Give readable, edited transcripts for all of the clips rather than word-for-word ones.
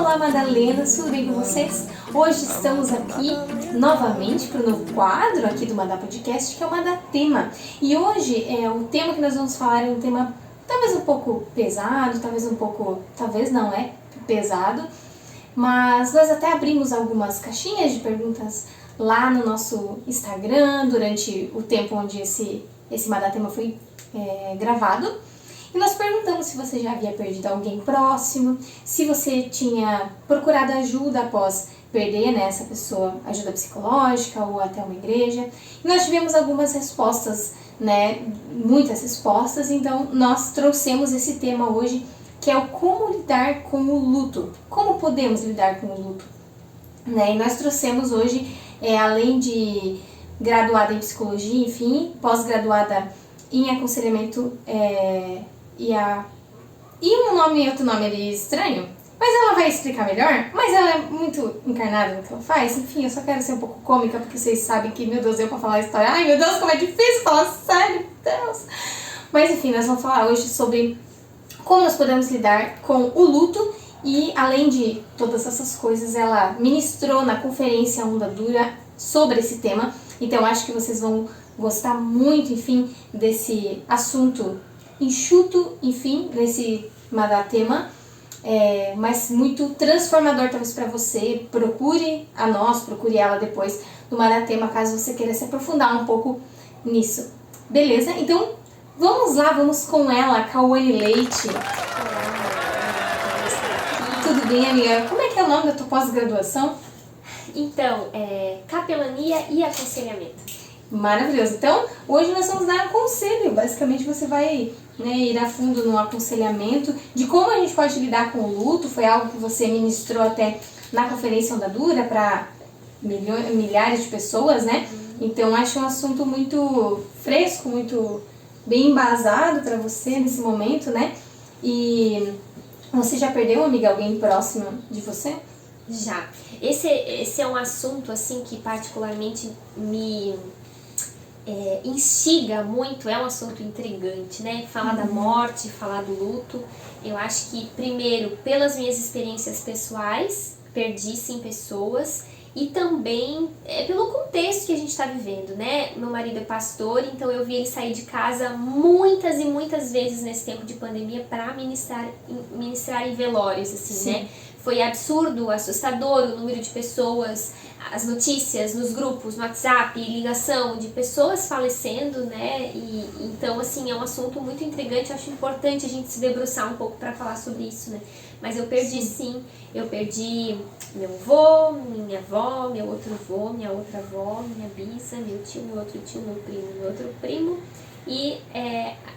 Olá, Madalena, tudo bem com vocês? Hoje estamos aqui novamente para o novo quadro aqui do Madá Podcast, que é o Madá Tema. E hoje o tema que nós vamos falar é um tema talvez um pouco pesado, talvez não é pesado, mas nós até abrimos algumas caixinhas de perguntas lá no nosso Instagram durante o tempo onde esse Madá Tema foi gravado. E nós perguntamos se você já havia perdido alguém próximo, se você tinha procurado ajuda após perder, né, essa pessoa, ajuda psicológica ou até uma igreja. E nós tivemos algumas respostas, né, muitas respostas, então nós trouxemos esse tema hoje, que é o como lidar com o luto. Como podemos lidar com o luto? Né? E nós trouxemos hoje, além de graduada em psicologia, enfim, pós-graduada em aconselhamento e outro nome ali estranho, mas ela vai explicar melhor, mas ela é muito encarnada no que ela faz. Enfim, eu só quero ser um pouco cômica, porque vocês sabem que, meu Deus, eu pra falar a história, ai meu Deus, como é difícil falar sério, Deus. Mas enfim, nós vamos falar hoje sobre como nós podemos lidar com o luto. E além de todas essas coisas, ela ministrou na conferência Onda Dura sobre esse tema, então acho que vocês vão gostar muito, enfim, desse assunto enxuto, enfim, nesse Madá Tema, mas muito transformador talvez para você. Procure ela depois do Madá Tema, caso você queira se aprofundar um pouco nisso. Beleza? Então, vamos lá, vamos com ela, Cauane Leite. Tudo bem, amiga? Como é que é o nome da tua pós-graduação? Então, capelania e aconselhamento. Maravilhoso. Então, hoje nós vamos dar um conselho. Basicamente, você vai ir a fundo no aconselhamento de como a gente pode lidar com o luto. Foi algo que você ministrou até na conferência Onda Dura para milhares de pessoas, né? Então, acho um assunto muito fresco, muito bem embasado para você nesse momento, né? E você já perdeu, amiga, alguém próximo de você? Já. Esse é um assunto, assim, que particularmente me instiga muito, é um assunto intrigante, né? Falar da morte, falar do luto. Eu acho que, primeiro, pelas minhas experiências pessoais, perdi sim pessoas, e também pelo contexto que a gente está vivendo, né? Meu marido é pastor, então eu vi ele sair de casa muitas e muitas vezes nesse tempo de pandemia para ministrar em velórios, assim, sim, né? Foi absurdo, assustador o número de pessoas, as notícias nos grupos, no WhatsApp, ligação de pessoas falecendo, né? E então, assim, é um assunto muito intrigante. Eu acho importante a gente se debruçar um pouco para falar sobre isso, né? Mas eu perdi sim, eu perdi meu avô, minha avó, meu outro avô, minha outra avó, minha bisa, meu tio, meu outro tio, meu outro primo. E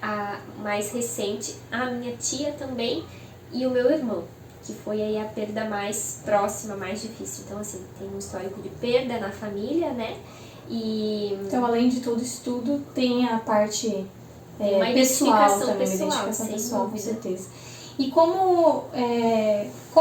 a mais recente, a minha tia também e o meu irmão, que foi aí a perda mais próxima, mais difícil. Então, assim, tem um histórico de perda na família, né? Então, além de todo isso tudo, tem a parte uma pessoal também, uma pessoal, identificação pessoal, com certeza. E como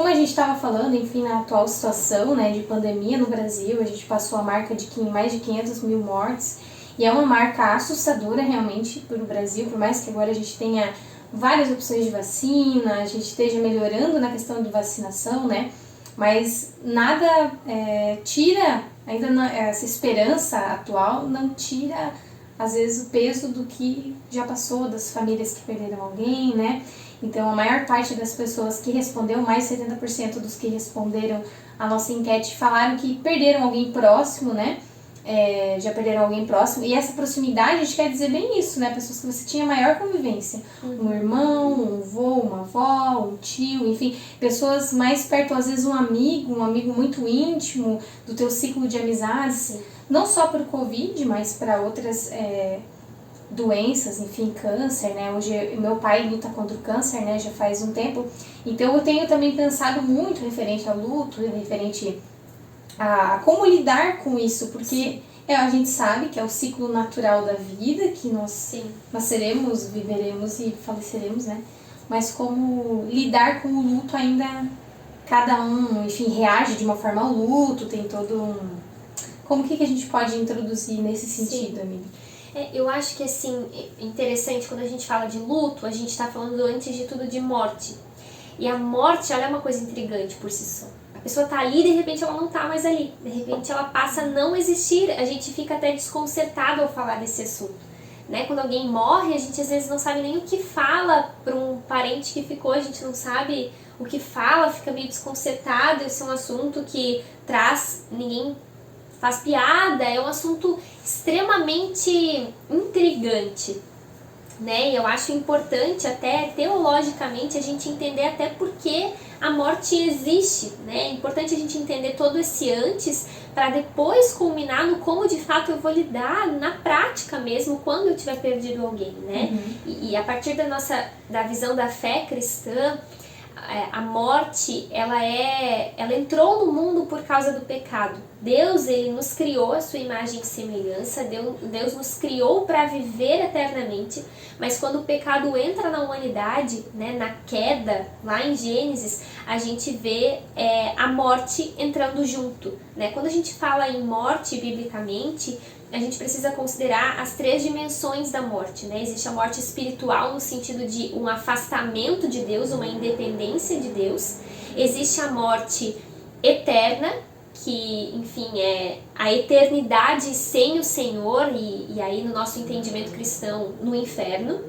a gente estava falando, enfim, na atual situação, né, de pandemia no Brasil, a gente passou a marca de mais de 500 mil mortes, e é uma marca assustadora realmente para o Brasil, por mais que agora a gente tenha várias opções de vacina, a gente esteja melhorando na questão de vacinação, né? Mas nada tira, essa esperança atual não tira, às vezes, o peso do que já passou, das famílias que perderam alguém, né? Então, a maior parte das pessoas que respondeu, mais de 70% dos que responderam a nossa enquete, falaram que perderam alguém próximo, né? Já perderam alguém próximo, e essa proximidade, a gente quer dizer bem isso, né? Pessoas que você tinha maior convivência, um irmão, um avô, uma avó, um tio, enfim, pessoas mais perto, às vezes um amigo muito íntimo do teu ciclo de amizades, não só para o Covid, mas para outras doenças, enfim, câncer, né? Hoje meu pai luta contra o câncer, né? Já faz um tempo, então eu tenho também pensado muito referente ao luto, referente a como lidar com isso, porque a gente sabe que é o ciclo natural da vida, que nós nasceremos, viveremos e faleceremos, né? Mas como lidar com o luto ainda, cada um, enfim, reage de uma forma ao luto, tem todo um... Como que a gente pode introduzir nesse sentido, amiga? Eu acho que, assim, interessante, quando a gente fala de luto, a gente está falando, antes de tudo, de morte. E a morte, ela é uma coisa intrigante por si só. A pessoa tá ali e de repente ela não tá mais ali. De repente ela passa a não existir. A gente fica até desconcertado ao falar desse assunto. Né? Quando alguém morre, a gente às vezes não sabe nem o que fala para um parente que ficou, a gente não sabe o que fala, fica meio desconcertado. Esse é um assunto que ninguém faz piada, é um assunto extremamente intrigante. Né? E eu acho importante até teologicamente a gente entender até por que a morte existe, né? É importante a gente entender todo esse antes para depois culminar no como de fato eu vou lidar na prática mesmo quando eu tiver perdido alguém, né? E a partir da visão da fé cristã, a morte, ela entrou no mundo por causa do pecado. Deus, ele nos criou a sua imagem e semelhança, Deus nos criou para viver eternamente, mas quando o pecado entra na humanidade, né, na queda, lá em Gênesis, a gente vê a morte entrando junto. Né? Quando a gente fala em morte biblicamente, a gente precisa considerar as 3 dimensões da morte, né? Existe a morte espiritual no sentido de um afastamento de Deus, uma independência de Deus. Existe a morte eterna, que, enfim, é a eternidade sem o Senhor, e aí no nosso entendimento cristão, no inferno.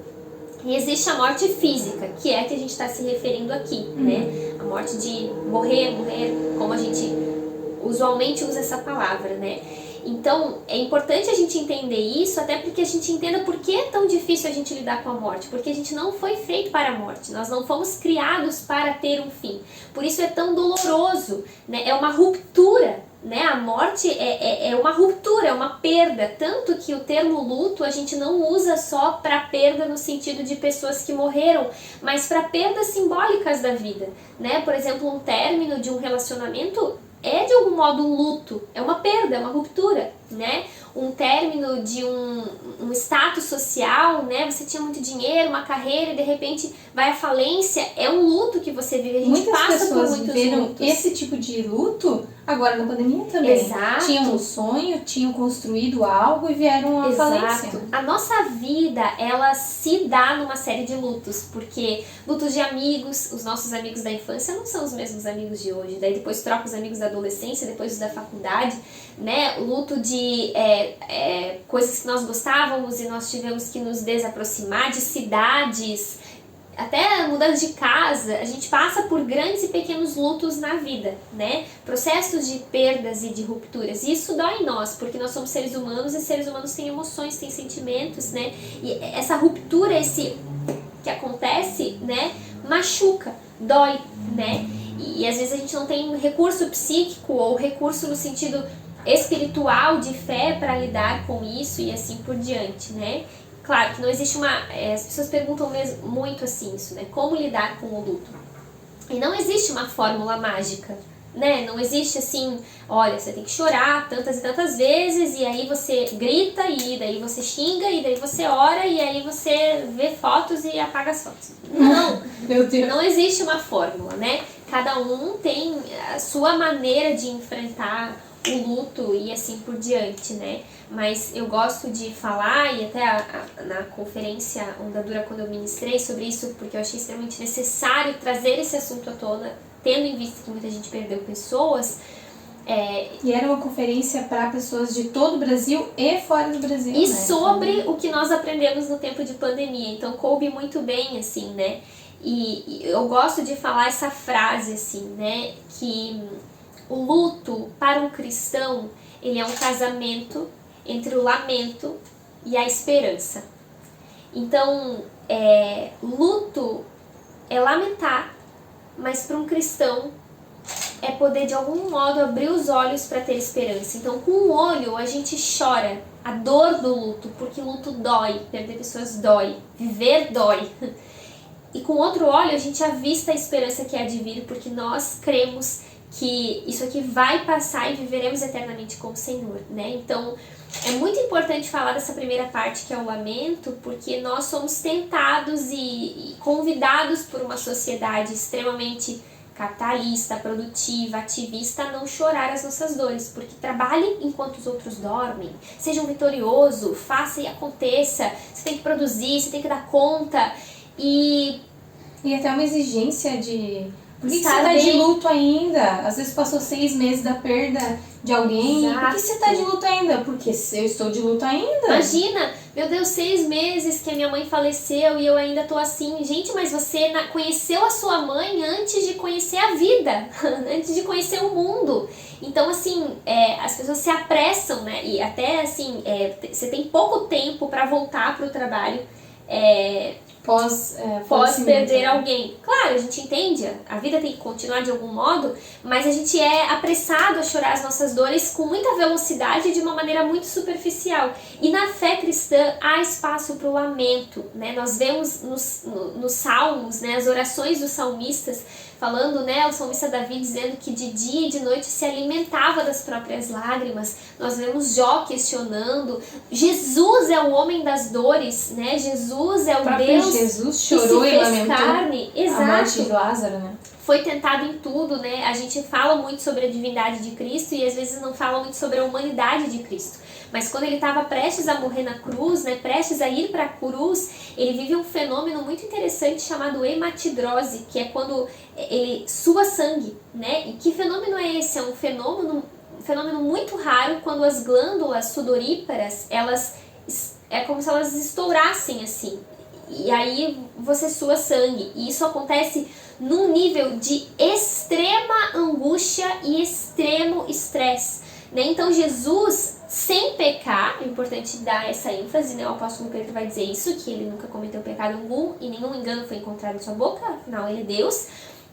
E existe a morte física, que é a que a gente está se referindo aqui, né? A morte de morrer, como a gente usualmente usa essa palavra, né? Então, é importante a gente entender isso, até porque a gente entenda por que é tão difícil a gente lidar com a morte. Porque a gente não foi feito para a morte, nós não fomos criados para ter um fim. Por isso é tão doloroso, né? É uma ruptura, né? A morte é uma ruptura, é uma perda. Tanto que o termo luto a gente não usa só para perda no sentido de pessoas que morreram, mas para perdas simbólicas da vida, né? Por exemplo, um término de um relacionamento é de algum modo um luto, é uma perda, é uma ruptura, né? Um término de um status social, né? Você tinha muito dinheiro, uma carreira e de repente vai à falência, é um luto que você vive. A gente Muitas passa pessoas por muitos viveram lutos. esse tipo de luto agora na pandemia também. Exato. Tinham um sonho, tinham construído algo e vieram à falência. A nossa vida, ela se dá numa série de lutos, porque lutos de amigos, os nossos amigos da infância não são os mesmos amigos de hoje, daí depois troca os amigos da adolescência, depois os da faculdade, né? Luto de coisas que nós gostávamos e nós tivemos que nos desaproximar, de cidades, até mudança de casa. A gente passa por grandes e pequenos lutos na vida, né? Processos de perdas e de rupturas. E isso dói em nós, porque nós somos seres humanos e seres humanos têm emoções, têm sentimentos, né? E essa ruptura, esse que acontece, né, machuca, dói, né? E às vezes a gente não tem recurso psíquico ou recurso no sentido espiritual de fé para lidar com isso e assim por diante, né? Claro que não existe as pessoas perguntam mesmo muito assim isso, né? Como lidar com o luto? E não existe uma fórmula mágica, né? Não existe assim, olha, você tem que chorar tantas e tantas vezes e aí você grita e daí você xinga e daí você ora e aí você vê fotos e apaga as fotos. Não, Meu Deus. Não existe uma fórmula, né? Cada um tem a sua maneira de enfrentar o luto e assim por diante, né? Mas eu gosto de falar, e até na conferência Onda Dura, quando eu ministrei sobre isso, porque eu achei extremamente necessário trazer esse assunto à tona, tendo em vista que muita gente perdeu pessoas. E era uma conferência para pessoas de todo o Brasil e fora do Brasil, e né? sobre o que nós aprendemos no tempo de pandemia, então coube muito bem, assim, né? E eu gosto de falar essa frase, assim, né? Que o luto, para um cristão, ele é um casamento entre o lamento e a esperança. Então, luto é lamentar, mas para um cristão é poder de algum modo abrir os olhos para ter esperança. Então, com um olho a gente chora a dor do luto, porque luto dói, perder pessoas dói, viver dói. E com outro olho a gente avista a esperança que há de vir, porque nós cremos que isso aqui vai passar e viveremos eternamente com o Senhor, né? Então, é muito importante falar dessa primeira parte, que é o lamento, porque nós somos tentados e convidados por uma sociedade extremamente capitalista, produtiva, ativista, a não chorar as nossas dores, porque trabalhe enquanto os outros dormem, seja um vitorioso, faça e aconteça, você tem que produzir, você tem que dar conta, e E até uma exigência de... Por que você Estar tá de bem. luto ainda? Às vezes passou 6 meses da perda de alguém. Exato. Por que você tá de luto ainda? Porque eu estou de luto ainda. Imagina, meu Deus, 6 meses que a minha mãe faleceu e eu ainda tô assim. Gente, mas você conheceu a sua mãe antes de conhecer a vida, antes de conhecer o mundo. Então, assim, as pessoas se apressam, né? E até, assim, você tem pouco tempo para voltar pro trabalho. Pode perder alguém. Claro, a gente entende, a vida tem que continuar de algum modo, mas a gente é apressado a chorar as nossas dores com muita velocidade e de uma maneira muito superficial. E na fé cristã há espaço para o lamento, né? Nós vemos nos salmos, né, as orações dos salmistas, falando, né, o salmista Davi dizendo que de dia e de noite se alimentava das próprias lágrimas. Nós vemos Jó questionando. Jesus é o homem das dores, né? Jesus é o Deus Jesus chorou que se e fez lamentou carne. Exato. a morte de Lázaro, né? Foi tentado em tudo, né? A gente fala muito sobre a divindade de Cristo e às vezes não fala muito sobre a humanidade de Cristo. Mas quando ele estava prestes a morrer na cruz, né, prestes a ir para a cruz, ele vive um fenômeno muito interessante chamado hematidrose, que é quando ele sua sangue, né? E que fenômeno é esse? É um fenômeno muito raro quando as glândulas sudoríparas, é como se elas estourassem assim. E aí você sua sangue. E isso acontece num nível de extrema angústia e extremo estresse. Né? Então Jesus, sem pecar, é importante dar essa ênfase, né? O apóstolo Pedro vai dizer isso, que ele nunca cometeu pecado algum e nenhum engano foi encontrado em sua boca, afinal ele é Deus,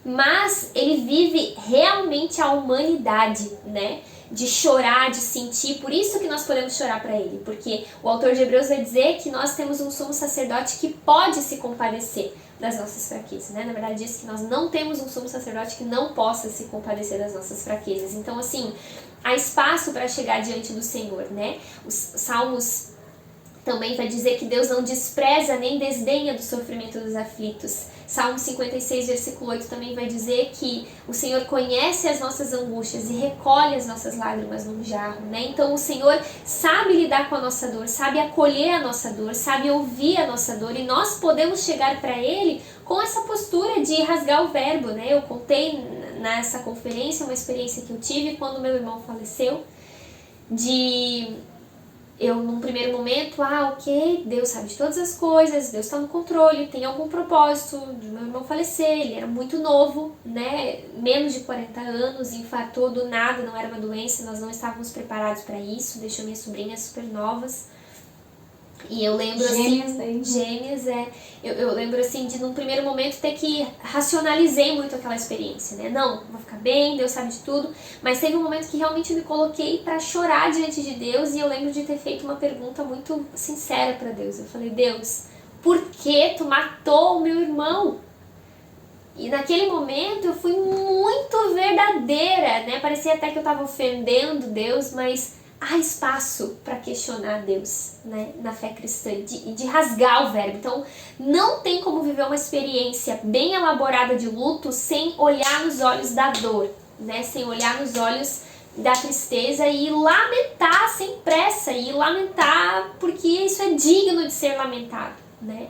mas ele vive realmente a humanidade, né? De chorar, de sentir, por isso que nós podemos chorar para ele, porque o autor de Hebreus vai dizer que nós temos um sumo sacerdote que pode se compadecer das nossas fraquezas, né? Na verdade diz que nós não temos um sumo sacerdote que não possa se compadecer das nossas fraquezas. Então, assim, há espaço para chegar diante do Senhor, né? Os Salmos também vai dizer que Deus não despreza nem desdenha do sofrimento dos aflitos. Salmo 56, versículo 8 também vai dizer que o Senhor conhece as nossas angústias e recolhe as nossas lágrimas num jarro, né? Então o Senhor sabe lidar com a nossa dor, sabe acolher a nossa dor, sabe ouvir a nossa dor, e nós podemos chegar para Ele com essa postura de rasgar o verbo, né? Eu contei nessa conferência uma experiência que eu tive quando meu irmão faleceu, eu, num primeiro momento, ok, Deus sabe de todas as coisas, Deus está no controle, tem algum propósito de meu irmão falecer, ele era muito novo, né, menos de 40 anos, infartou do nada, não era uma doença, nós não estávamos preparados para isso, deixou minhas sobrinhas super novas. E eu lembro gêmeas, eu lembro assim de num primeiro momento ter que racionalizei muito aquela experiência, né? Não, vou ficar bem, Deus sabe de tudo, mas teve um momento que realmente me coloquei para chorar diante de Deus e eu lembro de ter feito uma pergunta muito sincera para Deus. Eu falei: Deus, por que tu matou o meu irmão? E naquele momento eu fui muito verdadeira, né? Parecia até que eu estava ofendendo Deus, mas há espaço para questionar Deus, né, na fé cristã, de rasgar o verbo. Então, não tem como viver uma experiência bem elaborada de luto sem olhar nos olhos da dor, né, sem olhar nos olhos da tristeza e lamentar sem pressa, e lamentar porque isso é digno de ser lamentado, né.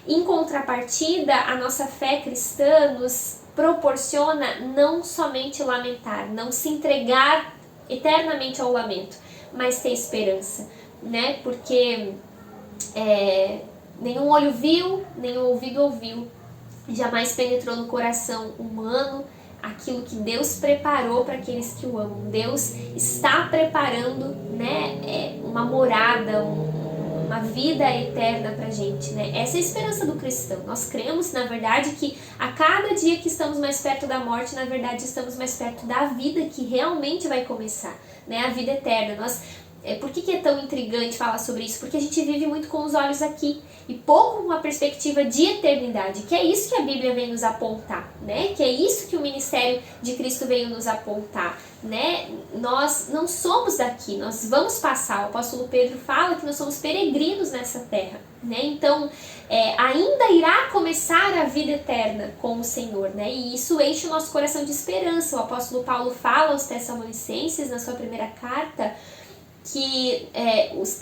Em contrapartida, a nossa fé cristã nos proporciona não somente lamentar, não se entregar eternamente ao lamento, mas ter esperança, né? Porque nenhum olho viu, nenhum ouvido ouviu, jamais penetrou no coração humano aquilo que Deus preparou para aqueles que o amam. Deus está preparando, né, uma morada, uma vida eterna pra gente, né? Essa é a esperança do cristão. Nós cremos, na verdade, que a cada dia que estamos mais perto da morte, na verdade, estamos mais perto da vida que realmente vai começar, né? A vida eterna. Por que é tão intrigante falar sobre isso? Porque a gente vive muito com os olhos aqui e pouco com uma perspectiva de eternidade, que é isso que a Bíblia vem nos apontar, né? Que é isso que o ministério de Cristo veio nos apontar, né? Nós não somos daqui, nós vamos passar. O apóstolo Pedro fala que nós somos peregrinos nessa terra, né? Então, ainda irá começar a vida eterna com o Senhor, né? E isso enche o nosso coração de esperança. O apóstolo Paulo fala aos Tessalonicenses, na sua primeira carta, que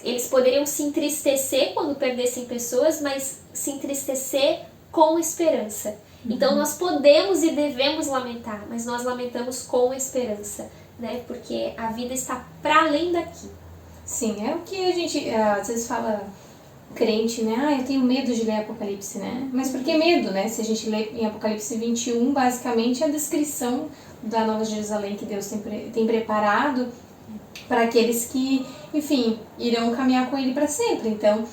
eles poderiam se entristecer quando perdessem pessoas, mas se entristecer com esperança. Então nós podemos e devemos lamentar, mas nós lamentamos com esperança, né? Porque a vida está para além daqui. Sim, é o que a gente às vezes fala, crente, né? Ah, eu tenho medo de ler Apocalipse, né? Mas por que medo, né? Se a gente lê em Apocalipse 21, basicamente é a descrição da Nova Jerusalém que Deus tem preparado para aqueles que, enfim, irão caminhar com Ele para sempre. Então,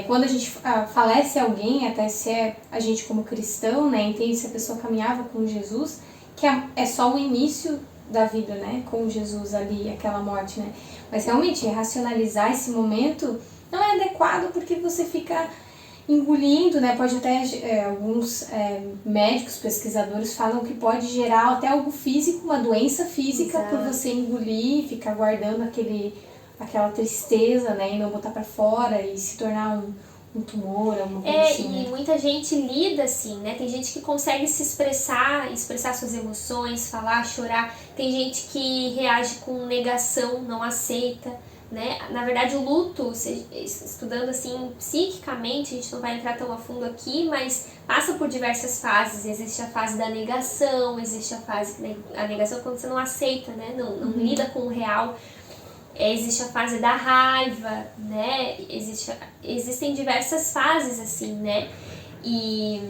quando a gente falece alguém, até se é a gente como cristão, né? Entende se a pessoa caminhava com Jesus, que é só o início da vida, né? Com Jesus ali, aquela morte, né? Mas realmente, racionalizar esse momento não é adequado porque você fica engolindo, né? Pode até, alguns médicos, pesquisadores falam que pode gerar até algo físico, uma doença física. Exato. Por você engolir, ficar guardando aquela tristeza, né? E não botar pra fora e se tornar um tumor, alguma coisa assim, né? E muita gente lida assim, né? Tem gente que consegue se expressar suas emoções, falar, chorar. Tem gente que reage com negação, não aceita, né? Na verdade, o luto, estudando assim psiquicamente, a gente não vai entrar tão a fundo aqui, mas passa por diversas fases. Existe a fase da negação, existe a fase, né? A negação é quando você não aceita, né? Não lida com o real. Existe a fase da raiva, né? Existem diversas fases assim, né? E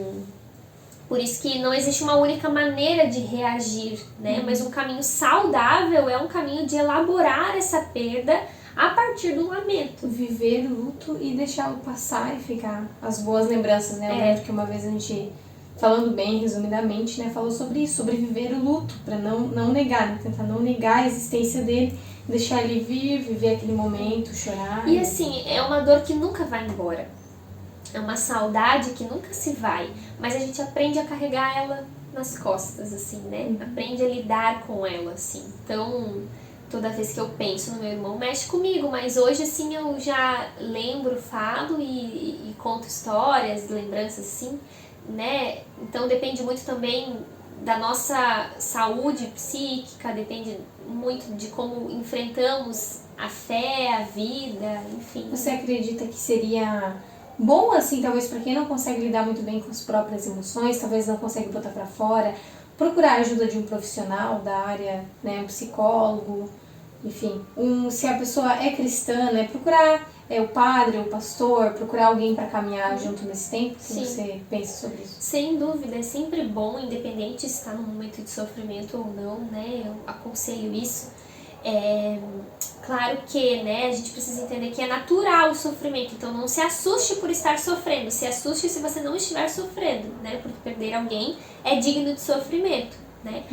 por isso que não existe uma única maneira de reagir, né? Mas um caminho saudável é um caminho de elaborar essa perda a partir do lamento. Viver o luto e deixá-lo passar e ficar as boas lembranças, né? Eu lembro que uma vez a gente, falando bem, resumidamente, né, falou sobre isso, sobre viver o luto, para não negar, né? Tentar não negar a existência dele, deixar ele vir, viver aquele momento, chorar. E assim, é uma dor que nunca vai embora. É uma saudade que nunca se vai, mas a gente aprende a carregar ela nas costas, assim, né? Aprende a lidar com ela, assim. Então, toda vez que eu penso no meu irmão, mexe comigo, mas hoje, assim, eu já lembro, falo e conto histórias, lembranças, assim, né? Então, depende muito também da nossa saúde psíquica, depende muito de como enfrentamos a fé, a vida, enfim. Você acredita que seria bom, assim, talvez para quem não consegue lidar muito bem com as próprias emoções, talvez não consegue botar para fora, procurar a ajuda de um profissional da área, né, um psicólogo, enfim, se a pessoa é cristã, né, procurar o padre, o pastor, procurar alguém para caminhar junto nesse tempo? O que você pensa sobre isso? Sem dúvida, é sempre bom, independente se está num momento de sofrimento ou não, né, eu aconselho isso. Claro que, né, a gente precisa entender que é natural o sofrimento, então não se assuste por estar sofrendo, se assuste se você não estiver sofrendo, né, porque perder alguém é digno de sofrimento, né.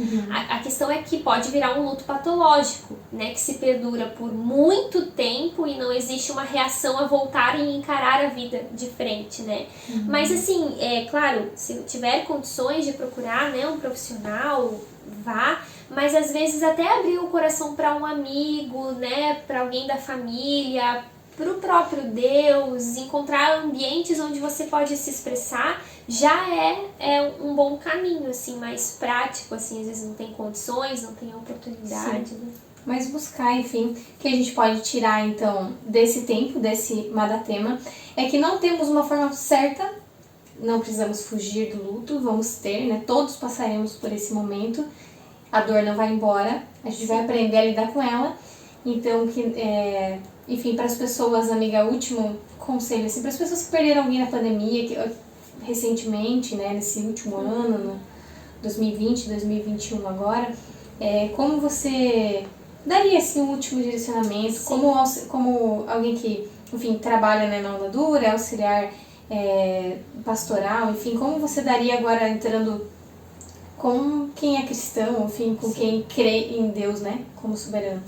A questão é que pode virar um luto patológico, né, que se perdura por muito tempo e não existe uma reação a voltar e encarar a vida de frente, né. Mas assim, claro, se tiver condições de procurar, né, um profissional, vá. Mas às vezes até abrir o coração para um amigo, né, para alguém da família, para o próprio Deus, encontrar ambientes onde você pode se expressar, já é um bom caminho, assim, mais prático, assim, às vezes não tem condições, não tem oportunidade, né? Mas buscar, enfim, que a gente pode tirar, então, desse tempo, desse Madatema, é que não temos uma forma certa, não precisamos fugir do luto, vamos ter, né, todos passaremos por esse momento. A dor não vai embora, a gente vai aprender a lidar com ela. Então, enfim, para as pessoas, amiga, último conselho, assim, para as pessoas que perderam alguém na pandemia, recentemente, né, nesse último ano, no 2020, 2021 agora, como você daria, assim, um último direcionamento, como alguém que, enfim, trabalha, né, na Onda Dura, é auxiliar pastoral, enfim, como você daria agora entrando com quem é cristão, enfim, com quem crê em Deus, né, como soberano?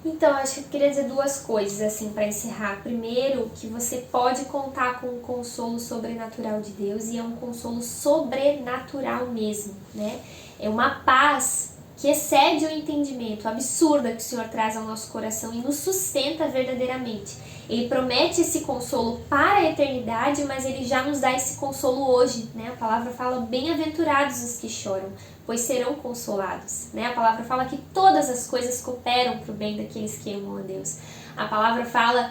Então, acho que eu queria dizer duas coisas, assim, para encerrar. Primeiro, que você pode contar com o consolo sobrenatural de Deus, e é um consolo sobrenatural mesmo, né? É uma paz que excede o entendimento, absurda, que o Senhor traz ao nosso coração e nos sustenta verdadeiramente. Ele promete esse consolo para a eternidade, mas Ele já nos dá esse consolo hoje, né? A palavra fala, bem-aventurados os que choram, pois serão consolados, né? A palavra fala que todas as coisas cooperam para o bem daqueles que amam a Deus. A palavra fala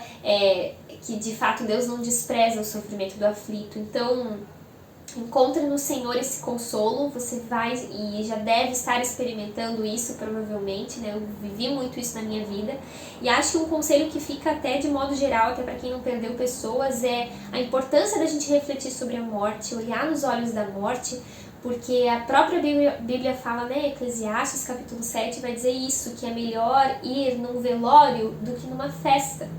que, de fato, Deus não despreza o sofrimento do aflito. Então, Encontre no Senhor esse consolo, você vai e já deve estar experimentando isso provavelmente, né? Eu vivi muito isso na minha vida. E acho que um conselho que fica até de modo geral, até para quem não perdeu pessoas, é a importância da gente refletir sobre a morte, olhar nos olhos da morte, porque a própria Bíblia fala, né, Eclesiastes capítulo 7 vai dizer isso, que é melhor ir num velório do que numa festa.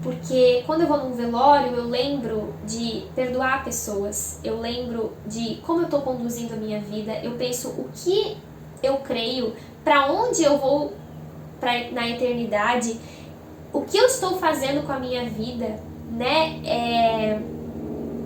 Porque quando eu vou num velório, eu lembro de perdoar pessoas, eu lembro de como eu estou conduzindo a minha vida, eu penso o que eu creio, para onde eu vou na eternidade, o que eu estou fazendo com a minha vida, né?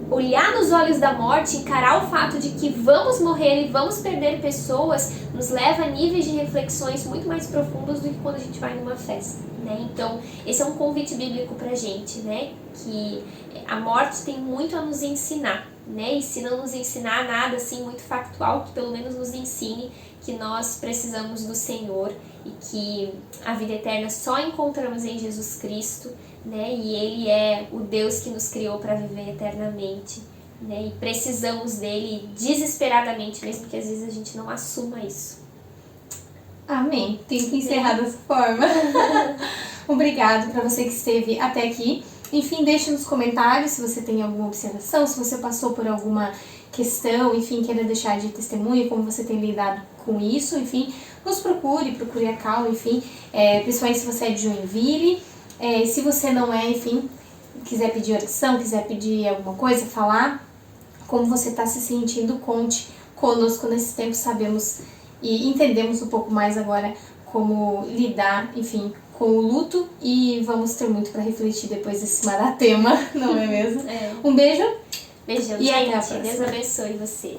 Olhar nos olhos da morte, encarar o fato de que vamos morrer e vamos perder pessoas, nos leva a níveis de reflexões muito mais profundos do que quando a gente vai numa festa, né? Então, esse é um convite bíblico pra gente, né? Que a morte tem muito a nos ensinar, né? E se não nos ensinar nada assim muito factual, que pelo menos nos ensine que nós precisamos do Senhor e que a vida eterna só encontramos em Jesus Cristo, né? E Ele é o Deus que nos criou para viver eternamente, né? E precisamos dele desesperadamente, mesmo que às vezes a gente não assuma isso. Amém. Tem que encerrar dessa forma. Obrigado para você que esteve até aqui. Enfim, deixe nos comentários se você tem alguma observação, se você passou por alguma questão, enfim, queira deixar de testemunho, como você tem lidado com isso, enfim, nos procure a Cal, enfim, principalmente se você é de Joinville. Se você não é, enfim, quiser pedir oração, quiser pedir alguma coisa, falar como você está se sentindo, conte conosco nesse tempo. Sabemos e entendemos um pouco mais agora como lidar, enfim, com o luto, e vamos ter muito para refletir depois desse maratema, não é mesmo? Um beijo. Beijão, e gente. até a próxima. Deus abençoe você.